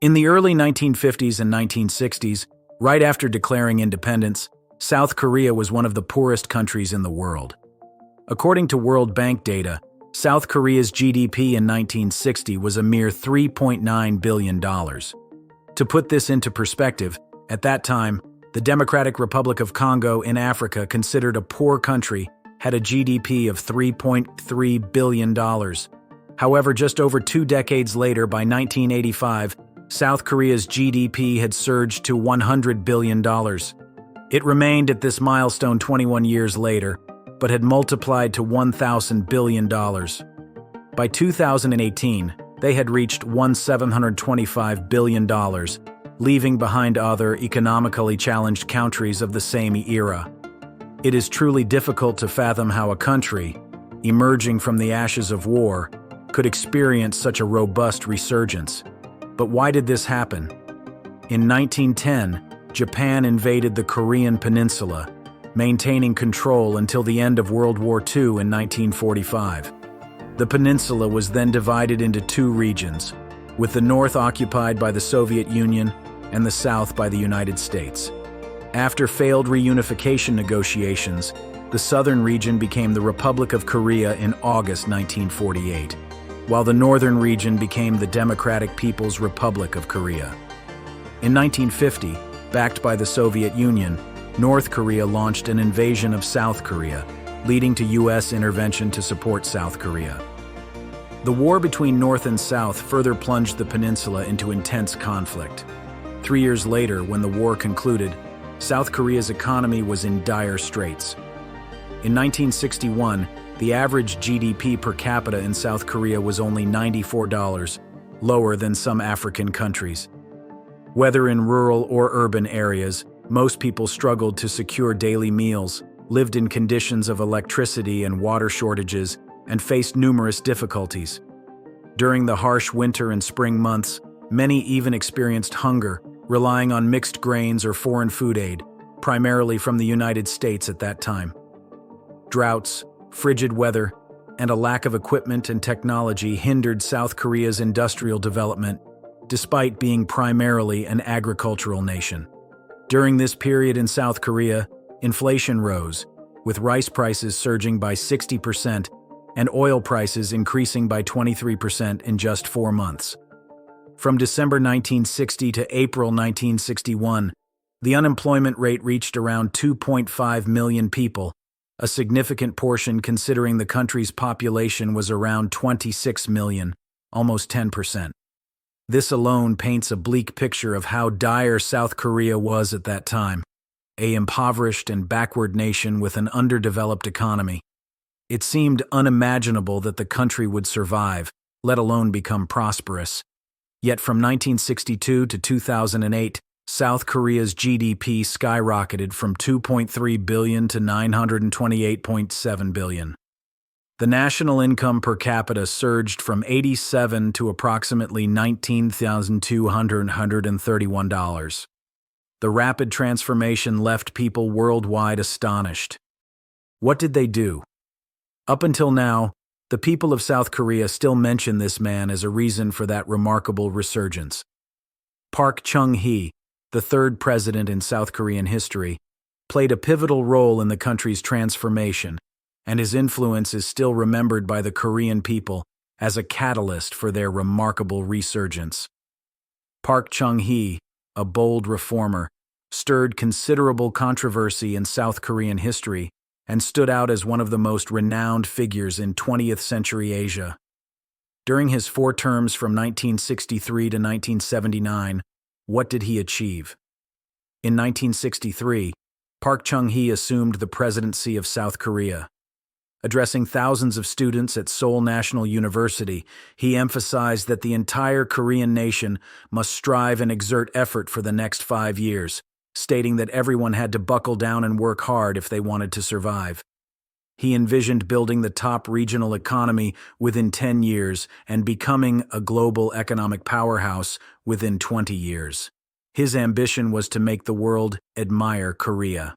In the early 1950s and 1960s, right after declaring independence, South Korea was one of the poorest countries in the world. According to World Bank data, South Korea's GDP in 1960 was a mere $3.9 billion. To put this into perspective, at that time, the Democratic Republic of Congo in Africa, considered a poor country, had a GDP of $3.3 billion. However, just over 2 decades later, by 1985, South Korea's GDP had surged to $100 billion. It remained at this milestone 21 years later, but had multiplied to $1,000 billion. By 2018, they had reached $725 billion, leaving behind other economically challenged countries of the same era. It is truly difficult to fathom how a country, emerging from the ashes of war, could experience such a robust resurgence. But why did this happen? In 1910, Japan invaded the Korean peninsula, maintaining control until the end of World War II in 1945. The peninsula was then divided into 2 regions, with the north occupied by the Soviet Union and the south by the United States. After failed reunification negotiations, the southern region became the Republic of Korea in August 1948, while the northern region became the Democratic People's Republic of Korea. In 1950, backed by the Soviet Union, North Korea launched an invasion of South Korea, leading to U.S. intervention to support South Korea. The war between North and South further plunged the peninsula into intense conflict. 3 years later, when the war concluded, South Korea's economy was in dire straits. In 1961, the average GDP per capita in South Korea was only $94, lower than some African countries. Whether in rural or urban areas, most people struggled to secure daily meals, lived in conditions of electricity and water shortages, and faced numerous difficulties. During the harsh winter and spring months, many even experienced hunger, relying on mixed grains or foreign food aid, primarily from the United States at that time. Droughts, frigid weather, and a lack of equipment and technology hindered South Korea's industrial development, despite being primarily an agricultural nation. During this period in South Korea, inflation rose, with rice prices surging by 60% and oil prices increasing by 23% in just 4 months. From December 1960 to April 1961, the unemployment rate reached around 2.5 million people, a significant portion considering the country's population was around 26 million, almost 10%. This alone paints a bleak picture of how dire South Korea was at that time, an impoverished and backward nation with an underdeveloped economy. It seemed unimaginable that the country would survive, let alone become prosperous. Yet from 1962 to 2008, South Korea's GDP skyrocketed from $2.3 billion to $928.7 billion. The national income per capita surged from $87 to approximately $19,231. The rapid transformation left people worldwide astonished. What did they do? Up until now, the people of South Korea still mention this man as a reason for that remarkable resurgence. Park Chung-hee, the 3rd president in South Korean history, played a pivotal role in the country's transformation, and his influence is still remembered by the Korean people as a catalyst for their remarkable resurgence. Park Chung-hee, a bold reformer, stirred considerable controversy in South Korean history and stood out as one of the most renowned figures in 20th century Asia. During his 4 terms from 1963 to 1979, what did he achieve? In 1963, Park Chung-hee assumed the presidency of South Korea. Addressing thousands of students at Seoul National University, he emphasized that the entire Korean nation must strive and exert effort for the next 5 years, stating that everyone had to buckle down and work hard if they wanted to survive. He envisioned building the top regional economy within 10 years and becoming a global economic powerhouse within 20 years. His ambition was to make the world admire Korea.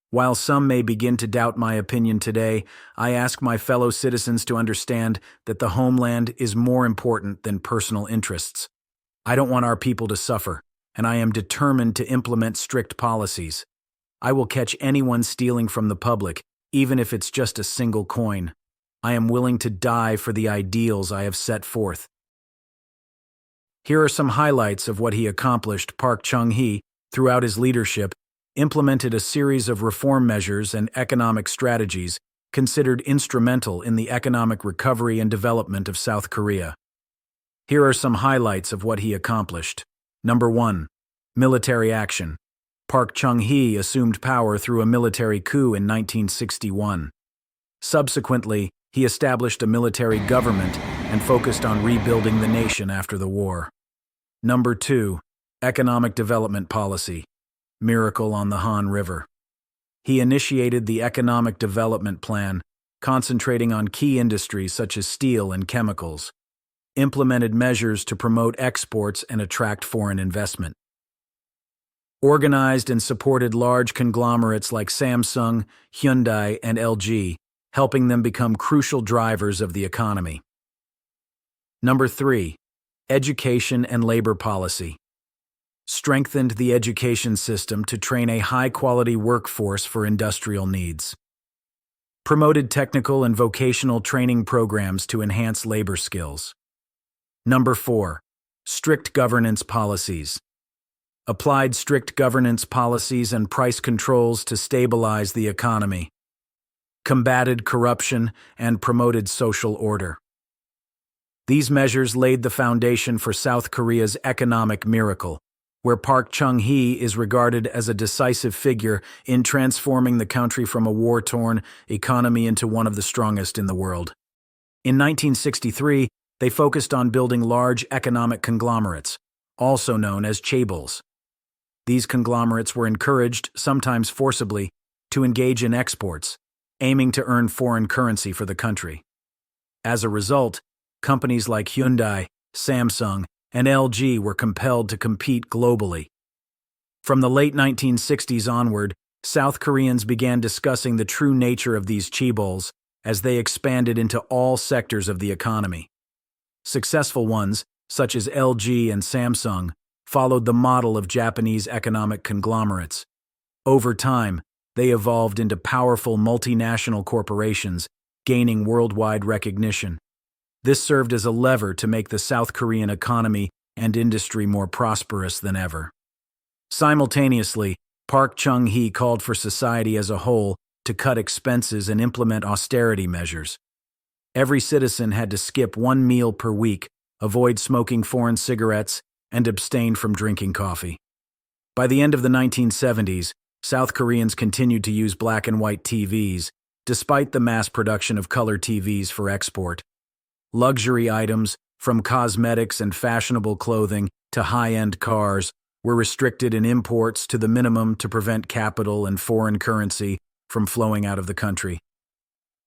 While some may begin to doubt my opinion today, I ask my fellow citizens to understand that the homeland is more important than personal interests. I don't want our people to suffer, and I am determined to implement strict policies. I will catch anyone stealing from the public, even if it's just a single coin. I am willing to die for the ideals I have set forth. Here are some highlights of what he accomplished. Park Chung-hee, throughout his leadership, implemented a series of reform measures and economic strategies considered instrumental in the economic recovery and development of South Korea. Here are some highlights of what he accomplished. Number 1. Military action. Park Chung-hee assumed power through a military coup in 1961. Subsequently, he established a military government and focused on rebuilding the nation after the war. Number 2. Economic development policy. Miracle on the Han River. He initiated the Economic Development Plan, concentrating on key industries such as steel and chemicals, implemented measures to promote exports and attract foreign investment, organized and supported large conglomerates like Samsung, Hyundai, and LG, helping them become crucial drivers of the economy. Number 3. Education and labor policy. Strengthened the education system to train a high-quality workforce for industrial needs. Promoted technical and vocational training programs to enhance labor skills. Number 4. Strict governance policies. Applied strict governance policies and price controls to stabilize the economy. Combated corruption and promoted social order. These measures laid the foundation for South Korea's economic miracle, where Park Chung-hee is regarded as a decisive figure in transforming the country from a war-torn economy into one of the strongest in the world. In 1963, they focused on building large economic conglomerates, also known as chaebols. These conglomerates were encouraged, sometimes forcibly, to engage in exports, aiming to earn foreign currency for the country. As a result, companies like Hyundai, Samsung, and LG were compelled to compete globally. From the late 1960s onward, South Koreans began discussing the true nature of these chaebols as they expanded into all sectors of the economy. Successful ones, such as LG and Samsung, followed the model of Japanese economic conglomerates. Over time, they evolved into powerful multinational corporations, gaining worldwide recognition. This served as a lever to make the South Korean economy and industry more prosperous than ever. Simultaneously, Park Chung-hee called for society as a whole to cut expenses and implement austerity measures. Every citizen had to skip one meal per week, avoid smoking foreign cigarettes, and abstain from drinking coffee. By the end of the 1970s, South Koreans continued to use black and white TVs, despite the mass production of color TVs for export. Luxury items, from cosmetics and fashionable clothing to high-end cars, were restricted in imports to the minimum to prevent capital and foreign currency from flowing out of the country.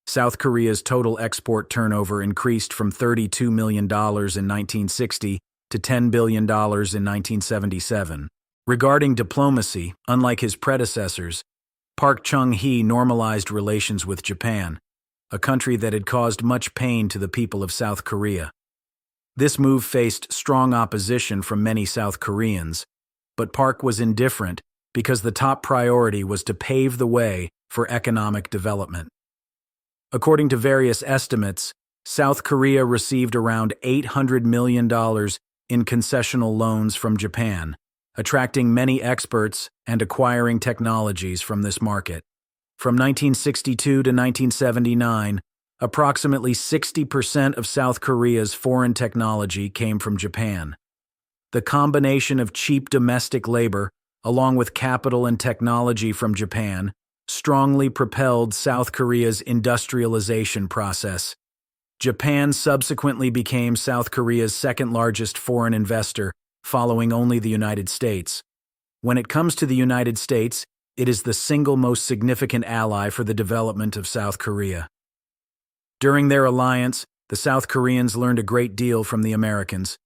South Korea's total export turnover increased from $32 million in 1960 to $10 billion in 1977. Regarding diplomacy, unlike his predecessors, Park Chung-hee normalized relations with Japan, a country that had caused much pain to the people of South Korea. This move faced strong opposition from many South Koreans, but Park was indifferent because the top priority was to pave the way for economic development. According to various estimates, South Korea received around $800 million in concessional loans from Japan, attracting many experts and acquiring technologies from this market. From 1962 to 1979, approximately 60% of South Korea's foreign technology came from Japan. The combination of cheap domestic labor, along with capital and technology from Japan, strongly propelled South Korea's industrialization process. Japan subsequently became South Korea's second-largest foreign investor, following only the United States. When it comes to the United States, it is the single most significant ally for the development of South Korea. During their alliance, the South Koreans learned a great deal from the Americans.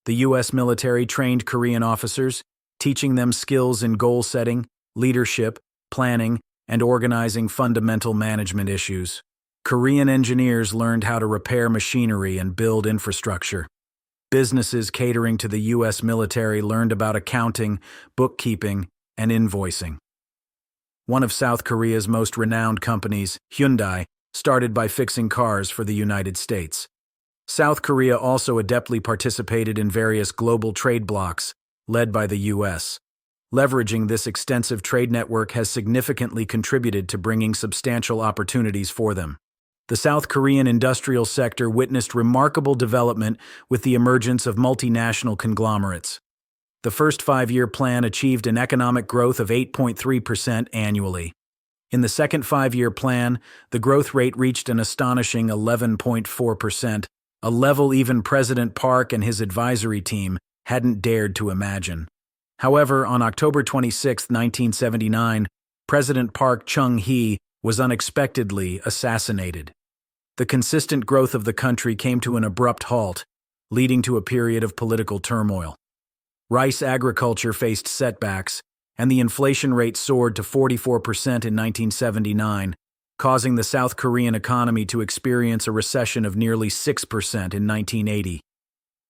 The U.S. military trained Korean officers, teaching them skills in goal setting, leadership, planning, and organizing fundamental management issues. Korean engineers learned how to repair machinery and build infrastructure. Businesses catering to the U.S. military learned about accounting, bookkeeping, and invoicing. One of South Korea's most renowned companies, Hyundai, started by fixing cars for the United States. South Korea also adeptly participated in various global trade blocs, led by the U.S. Leveraging this extensive trade network has significantly contributed to bringing substantial opportunities for them. The South Korean industrial sector witnessed remarkable development with the emergence of multinational conglomerates. The first five-year plan achieved an economic growth of 8.3% annually. In the second five-year plan, the growth rate reached an astonishing 11.4%, a level even President Park and his advisory team hadn't dared to imagine. However, on October 26, 1979, President Park Chung-hee was unexpectedly assassinated. The consistent growth of the country came to an abrupt halt, leading to a period of political turmoil. Rice agriculture faced setbacks, and the inflation rate soared to 44% in 1979, causing the South Korean economy to experience a recession of nearly 6% in 1980.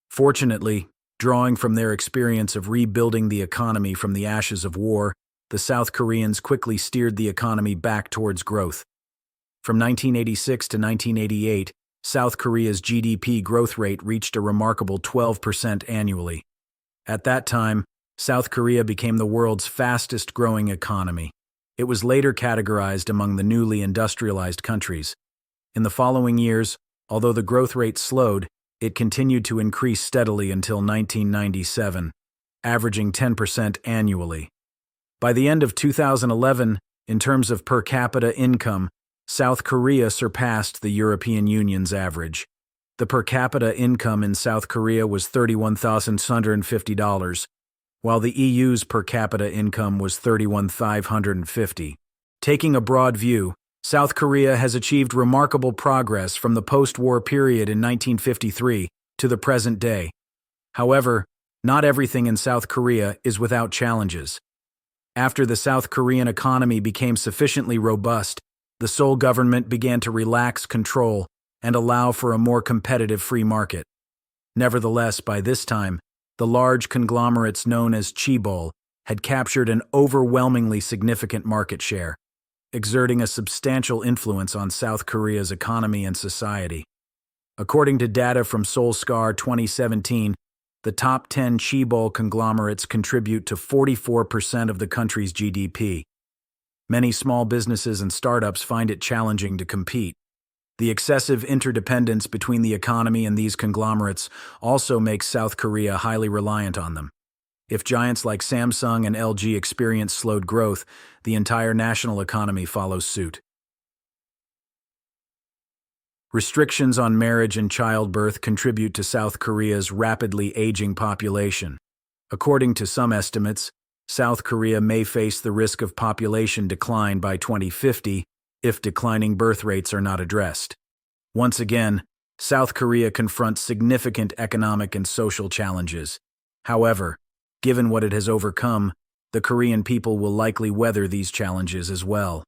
Fortunately, drawing from their experience of rebuilding the economy from the ashes of war, the South Koreans quickly steered the economy back towards growth. From 1986 to 1988, South Korea's GDP growth rate reached a remarkable 12% annually. At that time, South Korea became the world's fastest-growing economy. It was later categorized among the newly industrialized countries. In the following years, although the growth rate slowed, it continued to increase steadily until 1997, averaging 10% annually. By the end of 2011, in terms of per capita income, South Korea surpassed the European Union's average. The per capita income in South Korea was $31,650, while the EU's per capita income was $31,550. Taking a broad view, South Korea has achieved remarkable progress from the post-war period in 1953 to the present day. However, not everything in South Korea is without challenges. After the South Korean economy became sufficiently robust, the Seoul government began to relax control and allow for a more competitive free market. Nevertheless, by this time, the large conglomerates known as chaebol had captured an overwhelmingly significant market share, exerting a substantial influence on South Korea's economy and society. According to data from Seoul-SCAR 2017, the top 10 chaebol conglomerates contribute to 44% of the country's GDP. Many small businesses and startups find it challenging to compete. The excessive interdependence between the economy and these conglomerates also makes South Korea highly reliant on them. If giants like Samsung and LG experience slowed growth, the entire national economy follows suit. Restrictions on marriage and childbirth contribute to South Korea's rapidly aging population. According to some estimates, South Korea may face the risk of population decline by 2050 if declining birth rates are not addressed. Once again, South Korea confronts significant economic and social challenges. However, given what it has overcome, the Korean people will likely weather these challenges as well.